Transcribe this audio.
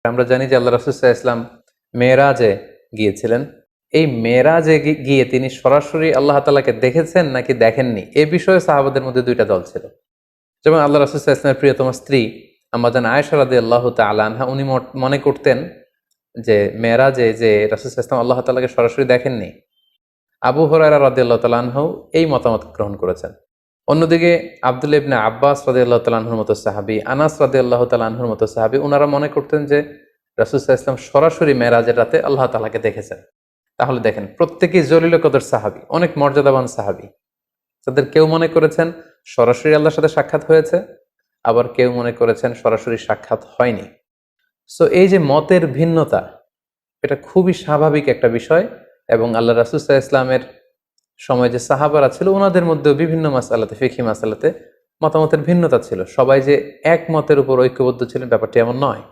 আমরা জানি যে আল্লাহ রাসূল সাল্লাল্লাহু আলাইহি ওয়াসাল্লাম মেরাজে গিয়েছিলেন। এই মেরাজে গিয়ে তিনি সরাসরি আল্লাহ তাআলাকে দেখেছেন নাকি দেখেননি, এ বিষয়ে সাহাবাদের মধ্যে দুইটা দল ছিল। যেমন আল্লাহ রাসূল সাল্লাল্লাহু আলাইহি ওয়াসাল্লামের প্রিয়তমা স্ত্রী আম্মাজান আয়েশা রাদিয়াল্লাহু তাআলা আনহা, উনি মনে করতেন যে মেরাজে যে রাসূল সাল্লাল্লাহু আলাইহি ওয়াসাল্লাম আল্লাহ তাআলাকে সরাসরি দেখেননি। আবু হুরায়রা রাদিয়াল্লাহু তাআলা আনহু এই মতামত গ্রহণ করেছেন। অন্যদিকে আব্দুল্লাহ ইবনে আব্বাস রাদিয়াল্লাহু তাআলা আনহুর মতো সাহাবী, আনাস রাদিয়াল্লাহু তাআলা আনহুর মতো সাহাবী, উনারা মনে করতেন যে রাসূল সাল্লাল্লাহু আলাইহি ওয়াসাল্লাম সরাসরি মেরাজের রাতে আল্লাহ তাআলাকে দেখেছেন। তাহলে দেখেন, প্রত্যেকেই জলিল কদর সাহাবী, অনেক মর্যাদাবান সাহাবী। তাদের কেউ মনে করেছেন সরাসরি আল্লাহর সাথে সাক্ষাৎ হয়েছে, আবার কেউ মনে করেছেন সরাসরি সাক্ষাৎ হয়নি। সো এই যে মতের ভিন্নতা, এটা খুবই স্বাভাবিক একটা বিষয়। এবং আল্লাহ রাসূল সাল্লাল্লাহু আলাইহি ওয়াসাল্লামের সময় যে সাহাবারা ছিল, ওনাদের মধ্যেও বিভিন্ন মাসআলাতে, ফিকহি মাসআলাতে মতামতের ভিন্নতা ছিল। সবাই যে এক মতের উপর ঐক্যবদ্ধ ছিলেন, ব্যাপারটি এমন নয়।